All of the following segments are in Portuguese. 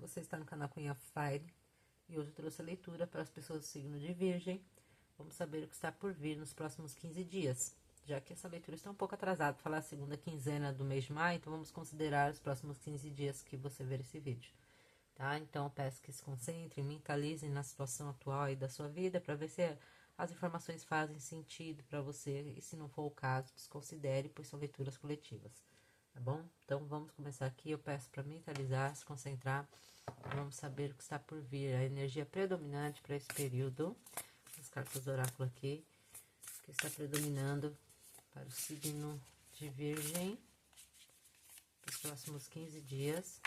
você está no canal Queen of Fire e hoje eu trouxe a leitura para as pessoas do signo de Virgem. Vamos saber o que está por vir nos próximos 15 dias, já que essa leitura está um pouco atrasada, falar a segunda quinzena do mês de maio, então vamos considerar os próximos 15 dias que você ver esse vídeo, tá? Então eu peço que se concentrem, mentalizem na situação atual aí da sua vida para ver se as informações fazem sentido para você e, se não for o caso, desconsidere, pois são leituras coletivas. Tá bom? Então vamos começar aqui. Eu peço para mentalizar, se concentrar. Vamos saber o que está por vir. A energia predominante para esse período. As cartas do oráculo aqui. Que está predominando para o signo de Virgem. Para os próximos 15 dias.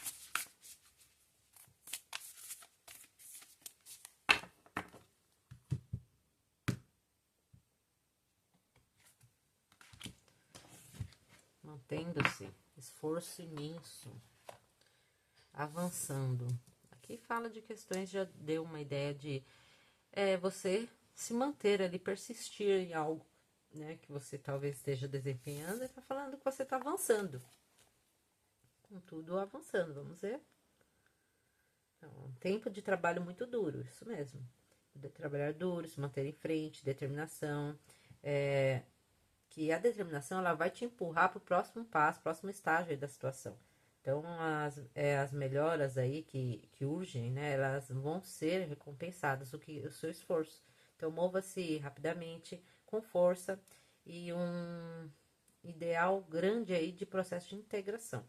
Mantendo-se. Esforço imenso. Avançando. Aqui fala de questões, já deu uma ideia de você se manter ali, persistir em algo, né, que você talvez esteja desempenhando, e tá falando que você tá avançando. Contudo, avançando, vamos ver. Então, um tempo de trabalho muito duro, isso mesmo. De trabalhar duro, se manter em frente, determinação. Que a determinação, ela vai te empurrar para o próximo passo, próximo estágio aí da situação. Então, as melhoras aí que urgem, né, elas vão ser recompensadas, o seu esforço. Então, mova-se rapidamente, com força e um ideal grande aí de processo de integração.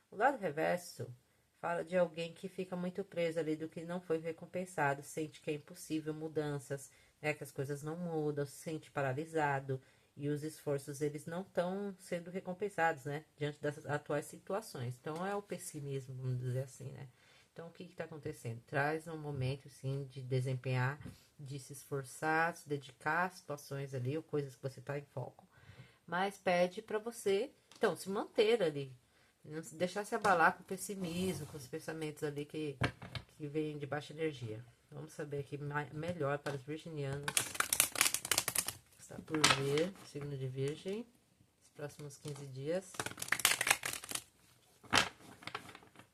O lado reverso fala de alguém que fica muito preso ali do que não foi recompensado, sente que é impossível mudanças, né, que as coisas não mudam, se sente paralisado, e os esforços, eles não estão sendo recompensados, né, diante das atuais situações. Então, é o pessimismo, vamos dizer assim, né. Então, o que está acontecendo? Traz um momento, sim, de desempenhar, de se esforçar, se dedicar a situações ali, ou coisas que você está em foco. Mas pede para você, então, se manter ali. Não se deixar se abalar com o pessimismo, com os pensamentos ali que vêm de baixa energia. Vamos saber aqui melhor para os virginianos. Está por vir, signo de Virgem, os próximos 15 dias.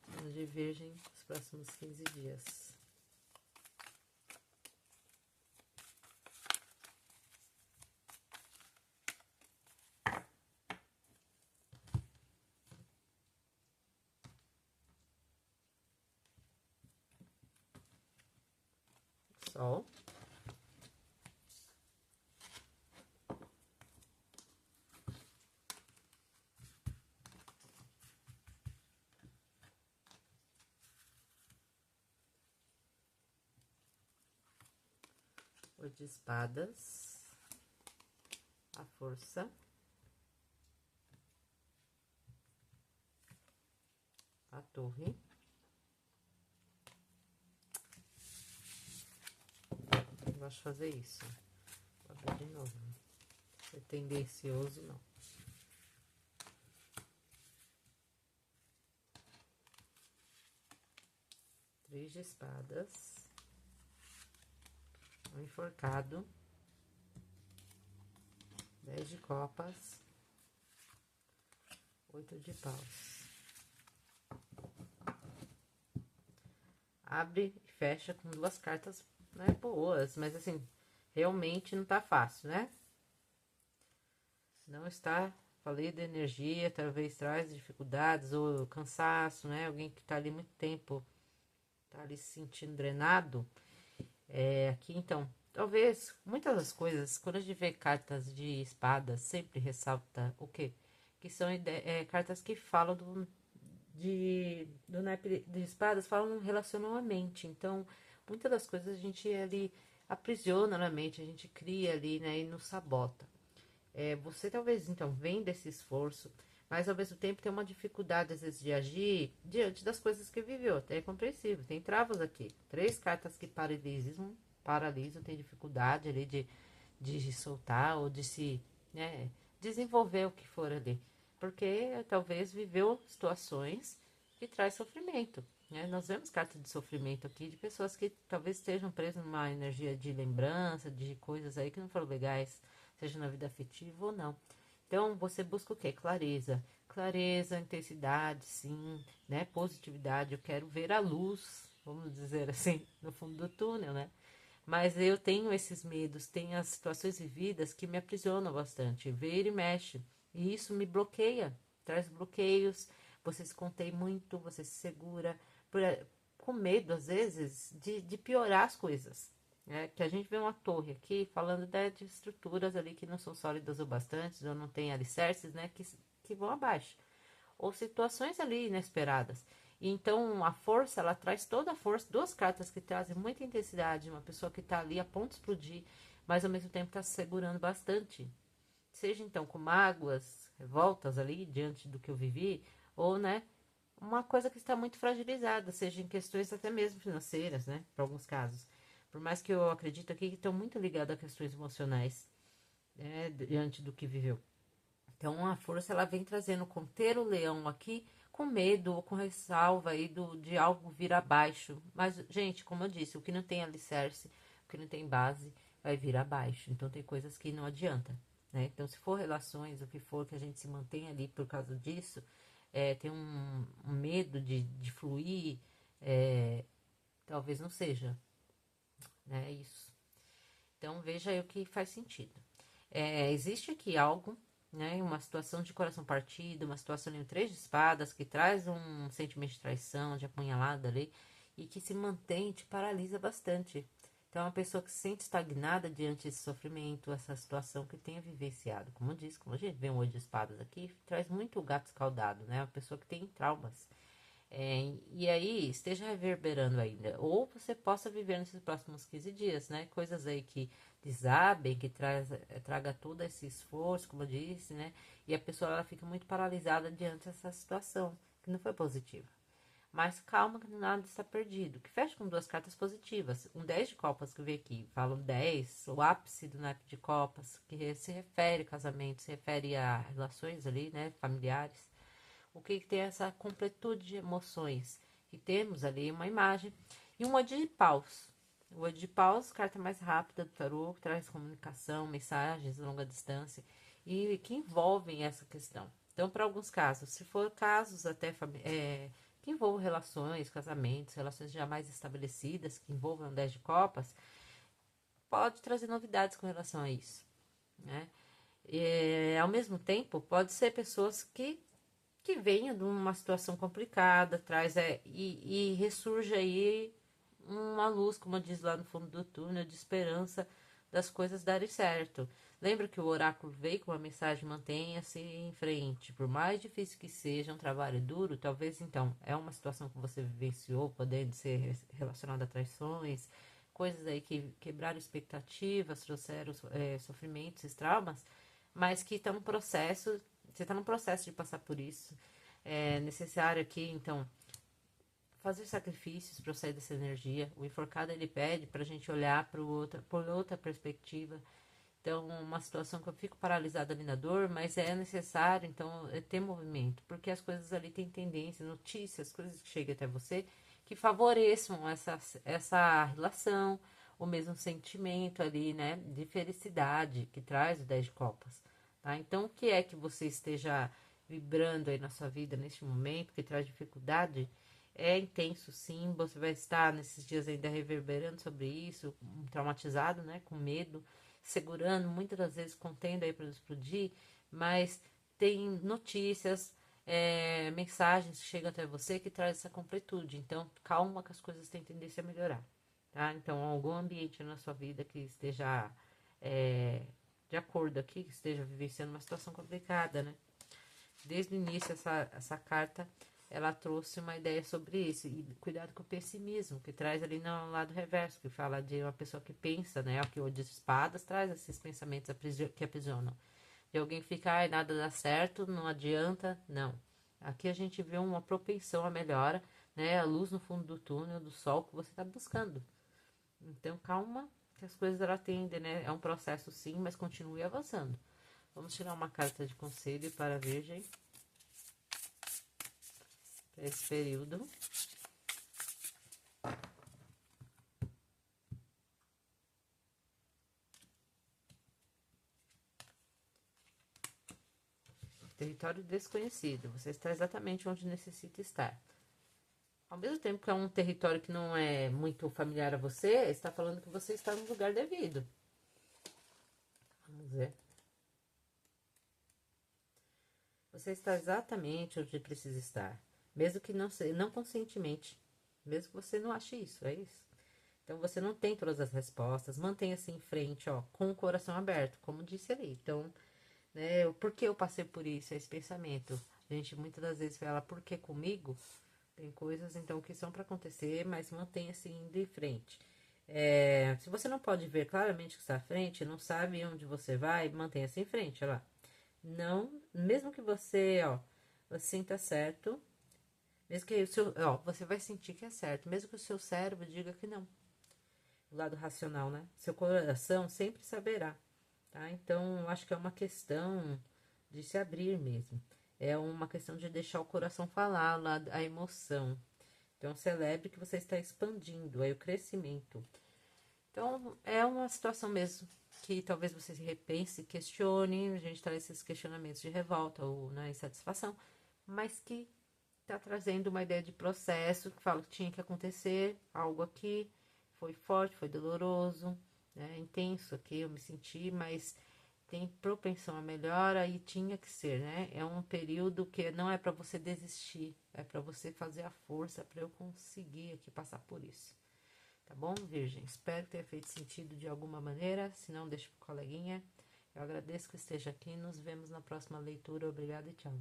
Signo de Virgem, os próximos 15 dias. Sol. O de espadas. A força. A torre. Eu gosto de fazer isso. Vou abrir de novo. Ser tendencioso, não. Três de espadas. Um enforcado. 10 de copas. 8 de paus. Abre e fecha com duas cartas, né, boas, mas assim, realmente não tá fácil, né? Não está, falei da energia, talvez traz dificuldades ou cansaço, né? Alguém que tá ali muito tempo, tá ali se sentindo drenado. Aqui então, talvez muitas das coisas, quando a gente vê cartas de espadas, sempre ressalta o quê? Que são cartas que falam do naipe de espadas, falam relacionamento. Então, muitas das coisas a gente ali aprisiona na mente, a gente cria ali, né, e nos sabota. Você talvez, então, vem desse esforço, mas ao mesmo tempo tem uma dificuldade, às vezes, de agir diante das coisas que viveu. Até é compreensível. Tem travas aqui. 3 cartas que paralisam, tem dificuldade ali de soltar ou de se, né, desenvolver o que for ali. Porque talvez viveu situações que traz sofrimento, né? Nós vemos cartas de sofrimento aqui de pessoas que talvez estejam presas numa energia de lembrança, de coisas aí que não foram legais, seja na vida afetiva ou não. Então, você busca o quê? Clareza. clareza, intensidade, sim, né? Positividade. Eu quero ver a luz, vamos dizer assim, no fundo do túnel, né? Mas eu tenho esses medos, tenho as situações vividas que me aprisionam bastante. Vira e mexe. E isso me bloqueia, traz bloqueios. Você se contém muito, você se segura, por, com medo, às vezes, de piorar as coisas. Né? Que a gente vê uma torre aqui falando de estruturas ali que não são sólidas o bastante, ou não tem alicerces, né? Que vão abaixo. Ou situações ali inesperadas. Então, a força, ela traz toda a força. Duas cartas que trazem muita intensidade. Uma pessoa que está ali a ponto de explodir, mas ao mesmo tempo está se segurando bastante. Seja então com mágoas, revoltas ali diante do que eu vivi, ou, né, uma coisa que está muito fragilizada, seja em questões até mesmo financeiras, né, para alguns casos. Por mais que eu acredito aqui que estão muito ligados a questões emocionais, né, diante do que viveu. Então a força ela vem trazendo conter o leão aqui com medo ou com ressalva aí de algo vir abaixo. Mas, gente, como eu disse, o que não tem alicerce, o que não tem base, vai vir abaixo. Então tem coisas que não adianta, né? Então se for relações, o que for que a gente se mantém ali por causa disso, tem um medo de fluir, talvez não seja, né? Isso. Então veja aí o que faz sentido. Existe aqui algo, né? Uma situação de coração partido, uma situação em três de espadas que traz um sentimento de traição, de apunhalada ali e que se mantém, te paralisa bastante. Então, é uma pessoa que se sente estagnada diante desse sofrimento, essa situação que tenha vivenciado. Como eu disse, como a gente vê um oito de espadas aqui, traz muito o gato escaldado, né? Uma pessoa que tem traumas. E aí esteja reverberando ainda. Ou você possa viver nesses próximos 15 dias, né? Coisas aí que desabem, que traga todo esse esforço, como eu disse, né? E a pessoa ela fica muito paralisada diante dessa situação, que não foi positiva. Mas calma que nada está perdido. Que fecha com duas cartas positivas. Um 10 de copas que eu vi aqui. Fala um 10, o ápice do naipe de copas, que se refere a casamento, se refere a relações ali, né? Familiares. O que tem essa completude de emoções. E temos ali uma imagem e um oito de paus. O oito de paus, carta mais rápida do tarô, que traz comunicação, mensagens a longa distância e que envolvem essa questão. Então, para alguns casos, se for casos até que envolvam relações, casamentos, relações já mais estabelecidas, que envolvam 10 de copas, pode trazer novidades com relação a isso, né? Ao mesmo tempo, pode ser pessoas que venha de uma situação complicada, traz e ressurge aí uma luz, como diz lá no fundo do túnel, de esperança das coisas darem certo. Lembra que o oráculo veio com uma mensagem: mantenha-se em frente, por mais difícil que seja, um trabalho duro, talvez então é uma situação que você vivenciou, podendo ser relacionada a traições, coisas aí que quebraram expectativas, trouxeram sofrimentos, traumas, mas que estão no processo. Você está no processo de passar por isso. É necessário aqui, então, fazer sacrifícios para sair dessa energia. O enforcado, ele pede para a gente olhar por outra perspectiva. Então, uma situação que eu fico paralisada ali na dor, mas é necessário, então, ter movimento. Porque as coisas ali têm tendência, notícias, coisas que chegam até você, que favoreçam essa relação, o mesmo sentimento ali, né, de felicidade que traz o 10 de copas. Tá? Então, o que é que você esteja vibrando aí na sua vida neste momento, que traz dificuldade, é intenso sim, você vai estar nesses dias ainda reverberando sobre isso, traumatizado, né, com medo, segurando, muitas das vezes contendo aí para explodir, mas tem notícias, mensagens que chegam até você que traz essa completude, então calma que as coisas têm tendência a melhorar, tá? Então, algum ambiente na sua vida que esteja de acordo aqui, que esteja vivenciando uma situação complicada, né? Desde o início, essa carta, ela trouxe uma ideia sobre isso. E cuidado com o pessimismo, que traz ali no lado reverso, que fala de uma pessoa que pensa, né? O que o de espadas traz esses pensamentos que aprisionam. De alguém ficar, ai, nada dá certo, não adianta, não. Aqui a gente vê uma propensão à melhora, né? A luz no fundo do túnel, do sol que você está buscando. Então, calma, que as coisas ela tendem, né? É um processo sim, mas continue avançando. Vamos tirar uma carta de conselho para a Virgem para esse período. território desconhecido. Você está exatamente onde necessita estar. Ao mesmo tempo que é um território que não é muito familiar a você, está falando que você está no lugar devido. Vamos ver. Você está exatamente onde precisa estar, mesmo que não conscientemente, mesmo que você não ache isso, é isso. Então você não tem todas as respostas, mantenha-se em frente, ó, com o coração aberto, como disse ali. Então, né, por que eu passei por isso, esse pensamento? A gente muitas das vezes fala, por que comigo? Tem coisas então que são para acontecer, mas mantenha-se indo em frente. Se você não pode ver claramente o que está à frente, não sabe onde você vai, mantenha-se em frente, olha lá. Não, mesmo que você sinta certo, mesmo que você vai sentir que é certo, mesmo que o seu cérebro diga que não. O lado racional, né? Seu coração sempre saberá, tá? Então, acho que é uma questão de se abrir mesmo. É uma questão de deixar o coração falar, a emoção. Então, celebre que você está expandindo aí o crescimento. Então, é uma situação mesmo que talvez você se repense, questione, a gente traz esses questionamentos de revolta ou insatisfação, mas que está trazendo uma ideia de processo, que fala que tinha que acontecer algo aqui, foi forte, foi doloroso, né, intenso aqui, eu me senti, mas tem propensão a melhora e tinha que ser, né? É um período que não é para você desistir, é para você fazer a força para eu conseguir aqui passar por isso. Tá bom, Virgem? Espero que tenha feito sentido de alguma maneira. Se não, deixa pro coleguinha. Eu agradeço que esteja aqui. Nos vemos na próxima leitura. Obrigada e tchau.